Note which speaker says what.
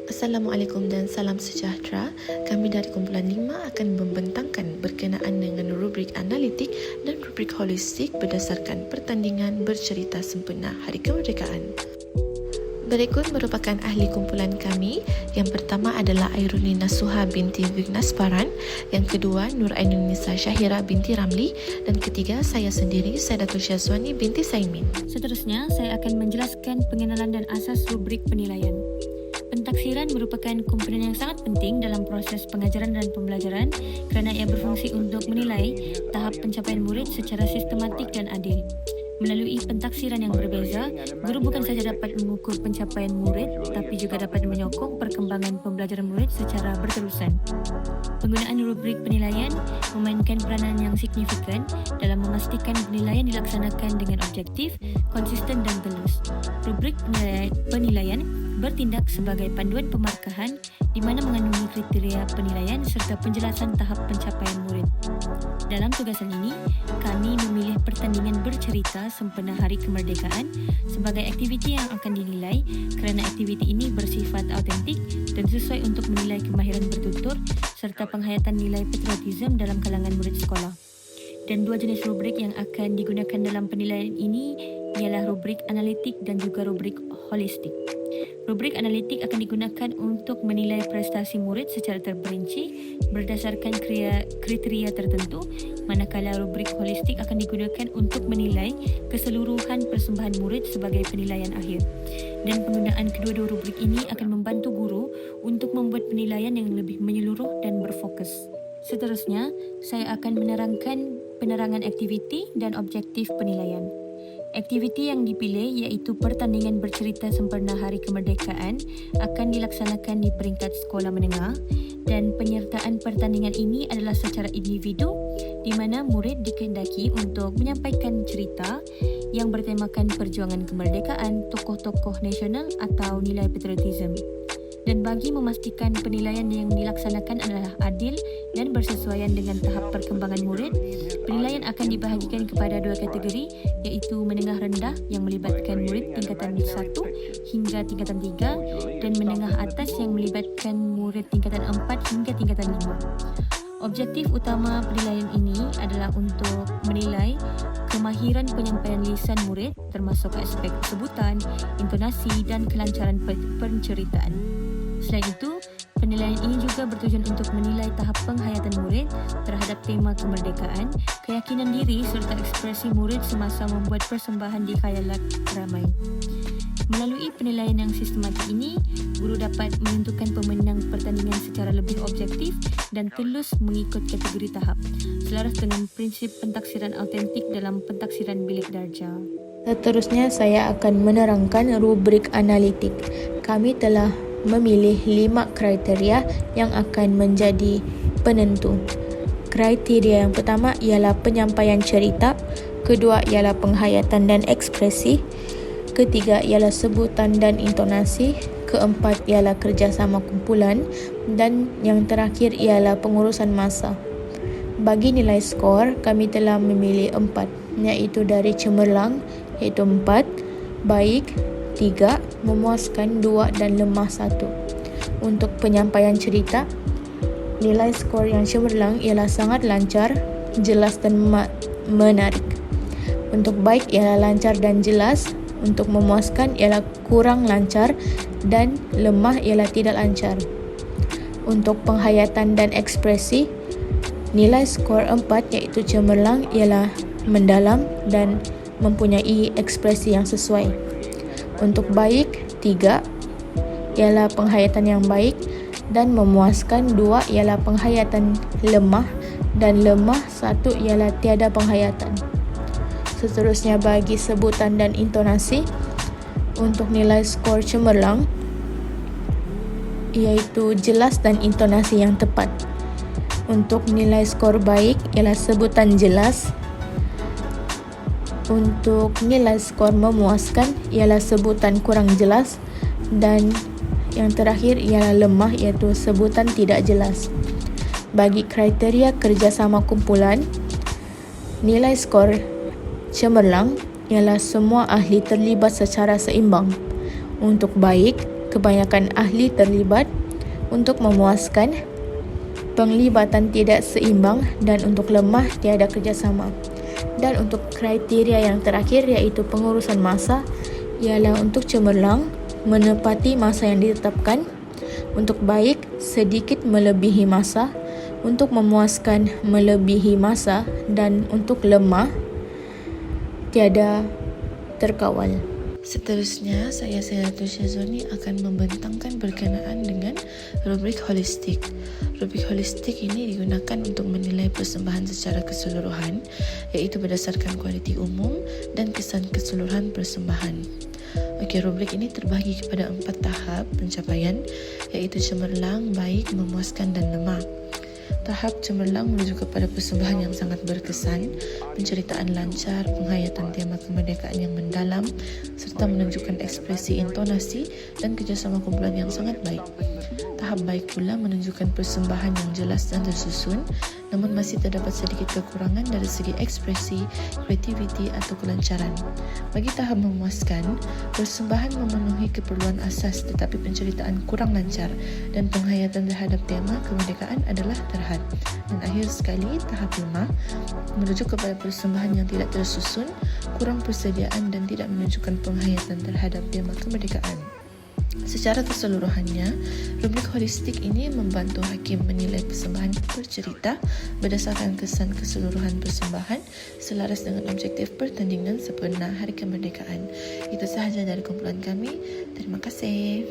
Speaker 1: Assalamualaikum dan salam sejahtera. Kami dari kumpulan 5 akan membentangkan berkenaan dengan rubrik analitik dan rubrik holistik berdasarkan pertandingan bercerita sempena Hari Kemerdekaan. Berikut merupakan ahli kumpulan kami. Yang pertama adalah Airuni Nasuha binti Vignasparan, yang kedua Nur Ainunisa Syahira binti Ramli, dan ketiga saya sendiri Saidatul Syazwani binti Saimin.
Speaker 2: Seterusnya, saya akan menjelaskan pengenalan dan asas rubrik penilaian. Pentaksiran merupakan komponen yang sangat penting dalam proses pengajaran dan pembelajaran kerana ia berfungsi untuk menilai tahap pencapaian murid secara sistematik dan adil. Melalui pentaksiran yang berbeza, guru bukan sahaja dapat mengukur pencapaian murid tapi juga dapat menyokong perkembangan pembelajaran murid secara berterusan. Penggunaan rubrik penilaian memainkan peranan yang signifikan dalam memastikan penilaian dilaksanakan dengan objektif, konsisten dan telus. Rubrik penilaian bertindak sebagai panduan pemarkahan di mana mengandungi kriteria penilaian serta penjelasan tahap pencapaian murid. Dalam tugasan ini, kami memilih pertandingan bercerita sempena Hari Kemerdekaan sebagai aktiviti yang akan dinilai kerana aktiviti ini bersifat autentik dan sesuai untuk menilai kemahiran bertutur serta penghayatan nilai patriotisme dalam kalangan murid sekolah. Dan dua jenis rubrik yang akan digunakan dalam penilaian ini ialah rubrik analitik dan juga rubrik holistik. Rubrik analitik akan digunakan untuk menilai prestasi murid secara terperinci berdasarkan kriteria tertentu, manakala rubrik holistik akan digunakan untuk menilai keseluruhan persembahan murid sebagai penilaian akhir. Dan penggunaan kedua-dua rubrik ini akan membantu guru untuk membuat penilaian yang lebih menyeluruh dan berfokus. Seterusnya, saya akan menerangkan penerangan aktiviti dan objektif penilaian. Aktiviti yang dipilih iaitu pertandingan bercerita sempena Hari Kemerdekaan akan dilaksanakan di peringkat sekolah menengah dan penyertaan pertandingan ini adalah secara individu di mana murid dikehendaki untuk menyampaikan cerita yang bertemakan perjuangan kemerdekaan, tokoh-tokoh nasional atau nilai patriotisme. Dan bagi memastikan penilaian yang dilaksanakan adalah adil dan bersesuaian dengan tahap perkembangan murid, penilaian akan dibahagikan kepada dua kategori iaitu menengah rendah yang melibatkan murid tingkatan 1 hingga tingkatan 3 dan menengah atas yang melibatkan murid tingkatan 4 hingga tingkatan 5. Objektif utama penilaian ini adalah untuk menilai kemahiran penyampaian lisan murid termasuk aspek sebutan, intonasi dan kelancaran penceritaan. Selain itu, penilaian ini juga bertujuan untuk menilai tahap penghayatan murid terhadap tema kemerdekaan, keyakinan diri serta ekspresi murid semasa membuat persembahan di khayalat ramai. Melalui penilaian yang sistematik ini, guru dapat menentukan pemenang pertandingan secara lebih objektif dan telus mengikut kategori tahap, selaras dengan prinsip pentaksiran autentik dalam pentaksiran bilik darjah.
Speaker 3: Seterusnya, saya akan menerangkan rubrik analitik. Kami telah memilih 5 kriteria yang akan menjadi penentu. Kriteria yang pertama ialah penyampaian cerita, kedua ialah penghayatan dan ekspresi, ketiga ialah sebutan dan intonasi, keempat ialah kerjasama kumpulan, dan yang terakhir ialah pengurusan masa. Bagi nilai skor, kami telah memilih 4, iaitu dari cemerlang, iaitu 4, baik, 3, memuaskan 2 dan lemah 1. Untuk penyampaian cerita, nilai skor yang cemerlang ialah sangat lancar, jelas dan menarik. Untuk baik ialah lancar dan jelas, untuk memuaskan ialah kurang lancar dan lemah ialah tidak lancar. Untuk penghayatan dan ekspresi, nilai skor 4 iaitu cemerlang ialah mendalam dan mempunyai ekspresi yang sesuai. Untuk baik, 3 ialah penghayatan yang baik dan memuaskan, 2 ialah penghayatan lemah dan lemah, 1 ialah tiada penghayatan. Seterusnya bagi sebutan dan intonasi, untuk nilai skor cemerlang iaitu jelas dan intonasi yang tepat. Untuk nilai skor baik ialah sebutan jelas. Untuk nilai skor memuaskan ialah sebutan kurang jelas, dan yang terakhir ialah lemah iaitu sebutan tidak jelas. Bagi kriteria kerjasama kumpulan, nilai skor cemerlang ialah semua ahli terlibat secara seimbang. Untuk baik, kebanyakan ahli terlibat, untuk memuaskan, penglibatan tidak seimbang dan untuk lemah tiada kerjasama. Dan untuk kriteria yang terakhir iaitu pengurusan masa ialah untuk cemerlang, menepati masa yang ditetapkan, untuk baik sedikit melebihi masa, untuk memuaskan melebihi masa dan untuk lemah tiada terkawal.
Speaker 1: Seterusnya, saya Sayyidatul Syazwani akan membentangkan berkenaan dengan rubrik holistik. Rubrik holistik ini digunakan untuk menilai persembahan secara keseluruhan, iaitu berdasarkan kualiti umum dan kesan keseluruhan persembahan. Okey, rubrik ini terbahagi kepada 4 tahap pencapaian, iaitu cemerlang, baik, memuaskan dan lemah. Tahap cemerlang menuju kepada persembahan yang sangat berkesan, penceritaan lancar, penghayatan tema kemerdekaan yang mendalam, serta menunjukkan ekspresi intonasi dan kerjasama kumpulan yang sangat baik. Tahap baik pula menunjukkan persembahan yang jelas dan tersusun, namun masih terdapat sedikit kekurangan dari segi ekspresi, kreativiti atau kelancaran. Bagi tahap memuaskan, persembahan memenuhi keperluan asas tetapi penceritaan kurang lancar dan penghayatan terhadap tema kemerdekaan adalah terhad. Dan akhir sekali, tahap 5 merujuk kepada persembahan yang tidak tersusun, kurang persediaan dan tidak menunjukkan penghayatan terhadap tema kemerdekaan. Secara keseluruhannya, rubrik holistik ini membantu hakim menilai persembahan bercerita berdasarkan kesan keseluruhan persembahan selaras dengan objektif pertandingan sempurna Hari Kemerdekaan. Itu sahaja dari kumpulan kami. Terima kasih.